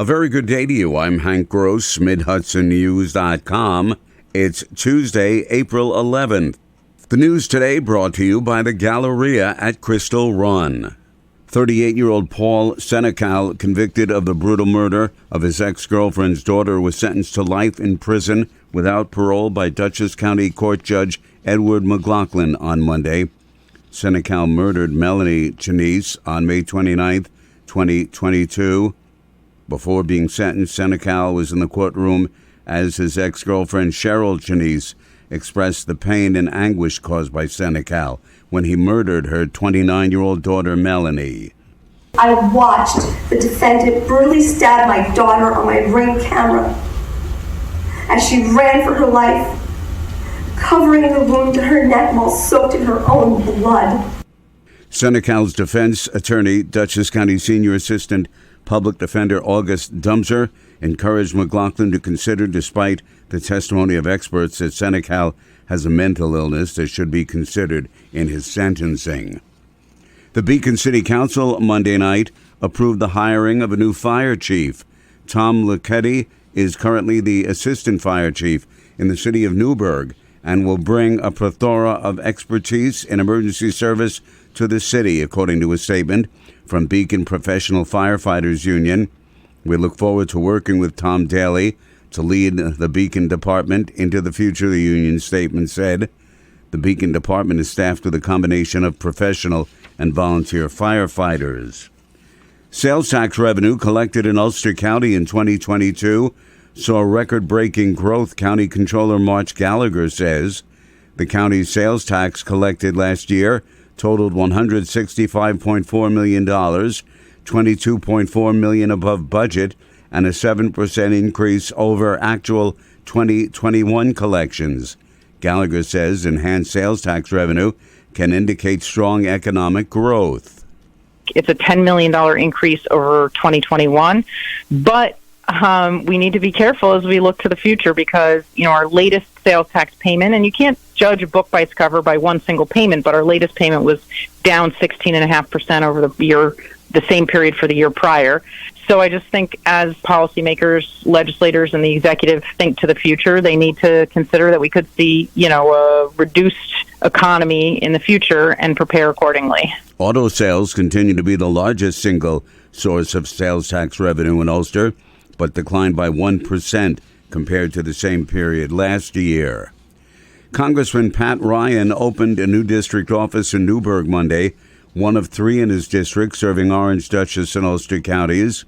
A very good day to you. I'm Hank Gross, Mid-Hudson It's Tuesday, April 11th. The news today brought to you by the Galleria at Crystal Run. 38-year-old Paul Senecal, convicted of the brutal murder of his ex-girlfriend's daughter, was sentenced to life in prison without parole by Dutchess County Court Judge Edward McLaughlin on Monday. Senecal murdered Melanie Chenise on May 29, 2022. Before being sentenced, Senecal was in the courtroom as his ex-girlfriend Cheryl Chenise expressed the pain and anguish caused by Senecal when he murdered her 29-year-old daughter Melanie. I watched the defendant brutally stab my daughter on my Ring camera as she ran for her life, covering the wound to her neck while soaked in her own blood. Senecal's defense attorney, Dutchess County Senior Assistant Public Defender August Dumser, encouraged McLaughlin to consider, despite the testimony of experts, that Senecal has a mental illness that should be considered in his sentencing. The Beacon City Council Monday night approved the hiring of a new fire chief. Tom Lucchetti is currently the assistant fire chief in the city of Newburgh and will bring a plethora of expertise in emergency service to the city, according to a statement from Beacon Professional Firefighters Union. We look forward to working with Tom Daly to lead the Beacon Department into the future, the union statement said. The Beacon Department is staffed with a combination of professional and volunteer firefighters. Sales tax revenue collected in Ulster County in 2022 saw record-breaking growth, County Controller March Gallagher says. The county's sales tax collected last year totaled $165.4 million, $22.4 million above budget, and a 7% increase over actual 2021 collections. Gallagher says enhanced sales tax revenue can indicate strong economic growth. It's a $10 million increase over 2021, but we need to be careful as we look to the future because, our latest sales tax payment, and you can't judge a book by its cover by one single payment, but our latest payment was down 16.5% over the same period for the year prior. So I just think as policymakers, legislators, and the executive think to the future, they need to consider that we could see, a reduced economy in the future and prepare accordingly. Auto sales continue to be the largest single source of sales tax revenue in Ulster, but declined by 1% compared to the same period last year. Congressman Pat Ryan opened a new district office in Newburgh Monday, one of three in his district serving Orange, Dutchess, and Ulster counties.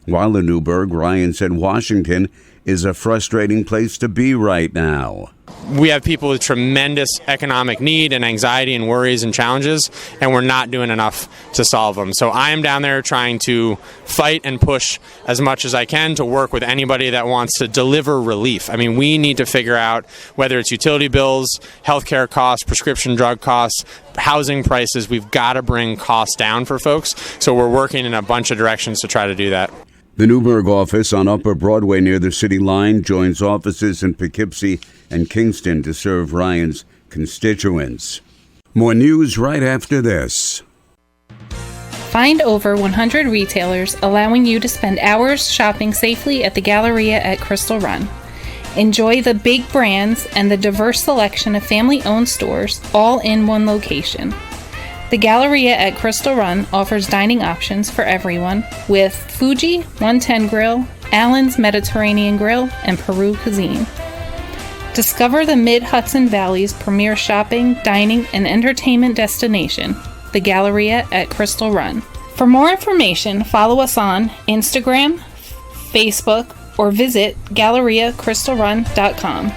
While in Newburgh, Ryan said Washington is a frustrating place to be right now. We have people with tremendous economic need and anxiety and worries and challenges, and we're not doing enough to solve them. So I am down there trying to fight and push as much as I can to work with anybody that wants to deliver relief. I mean, we need to figure out whether it's utility bills, healthcare costs, prescription drug costs, housing prices. We've got to bring costs down for folks. So we're working in a bunch of directions to try to do that. The Newburgh office on Upper Broadway near the city line joins offices in Poughkeepsie and Kingston to serve Ryan's constituents. More news right after this. Find over 100 retailers allowing you to spend hours shopping safely at the Galleria at Crystal Run. Enjoy the big brands and the diverse selection of family-owned stores all in one location. The Galleria at Crystal Run offers dining options for everyone with Fuji 110 Grill, Allen's Mediterranean Grill, and Peru Cuisine. Discover the Mid-Hudson Valley's premier shopping, dining, and entertainment destination, the Galleria at Crystal Run. For more information, follow us on Instagram, Facebook, or visit GalleriaCrystalRun.com.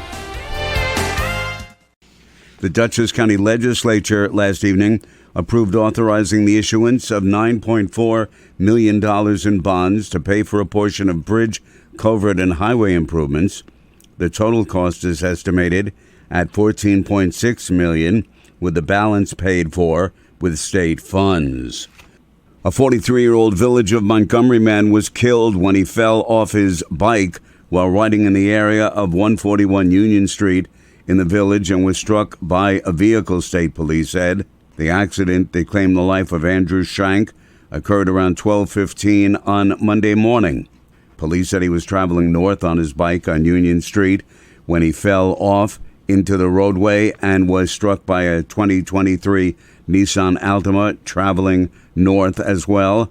The Dutchess County Legislature last evening approved authorizing the issuance of $9.4 million in bonds to pay for a portion of bridge, culvert, and highway improvements. The total cost is estimated at $14.6 million, with the balance paid for with state funds. A 43-year-old Village of Montgomery man was killed when he fell off his bike while riding in the area of 141 Union Street in the village and was struck by a vehicle, state police said. The accident, they claim the life of Andrew Shank, occurred around 12:15 on Monday morning. Police said he was traveling north on his bike on Union Street when he fell off into the roadway and was struck by a 2023 Nissan Altima traveling north as well.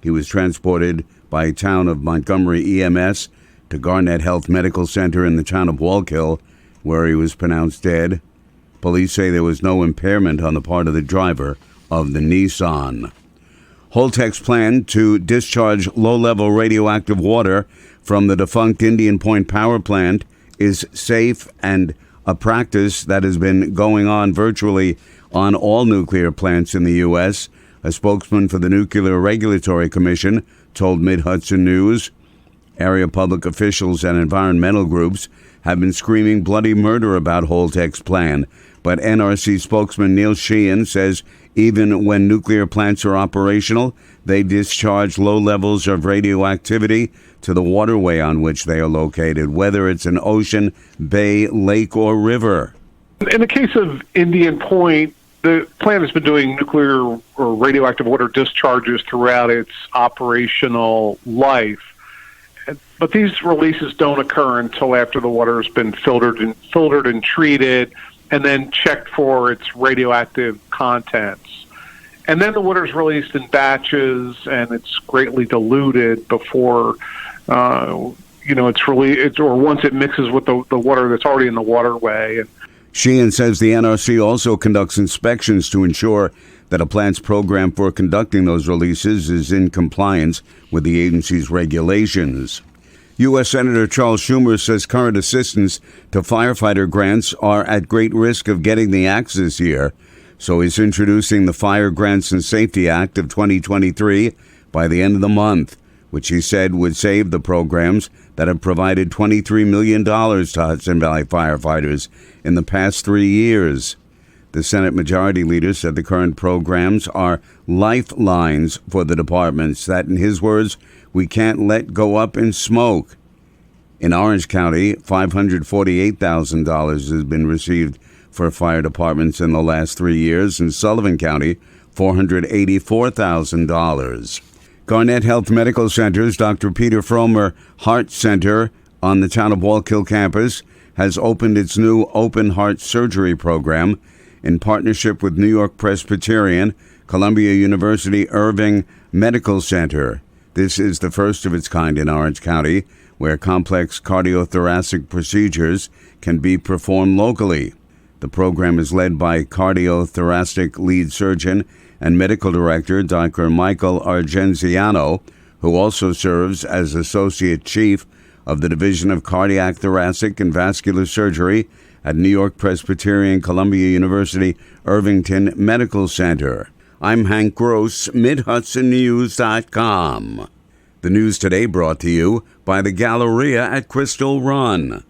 He was transported by Town of Montgomery EMS to Garnett Health Medical Center in the town of Wallkill, where he was pronounced dead. Police say there was no impairment on the part of the driver of the Nissan. Holtec's plan to discharge low-level radioactive water from the defunct Indian Point power plant is safe and a practice that has been going on virtually on all nuclear plants in the U.S., a spokesman for the Nuclear Regulatory Commission told Mid-Hudson News. Area public officials and environmental groups have been screaming bloody murder about Holtec's plan, but NRC spokesman Neil Sheehan says even when nuclear plants are operational, they discharge low levels of radioactivity to the waterway on which they are located, whether it's an ocean, bay, lake, or river. In the case of Indian Point, the plant has been doing nuclear or radioactive water discharges throughout its operational life. But these releases don't occur until after the water has been filtered and treated and then checked for its radioactive contents. And then the water is released in batches and it's greatly diluted before it's released, or once it mixes with the water that's already in the waterway. Sheehan says the NRC also conducts inspections to ensure that a plant's program for conducting those releases is in compliance with the agency's regulations. U.S. Senator Charles Schumer says current assistance to firefighter grants are at great risk of getting the axe this year, so he's introducing the Fire Grants and Safety Act of 2023 by the end of the month, which he said would save the programs that have provided $23 million to Hudson Valley firefighters in the past 3 years. The Senate Majority Leader said the current programs are lifelines for the departments that, in his words, we can't let go up in smoke. In Orange County, $548,000 has been received for fire departments in the last 3 years. In Sullivan County, $484,000. Garnett Health Medical Center's Dr. Peter Fromer Heart Center on the town of Wallkill campus has opened its new open heart surgery program in partnership with New York Presbyterian, Columbia University Irving Medical Center. This is the first of its kind in Orange County, where complex cardiothoracic procedures can be performed locally. The program is led by cardiothoracic lead surgeon and medical director Dr. Michael Argenziano, who also serves as associate chief of the Division of Cardiac, Thoracic, and Vascular Surgery at New York Presbyterian Columbia University Irvington Medical Center. I'm Hank Gross, MidHudsonNews.com. The news today brought to you by the Galleria at Crystal Run.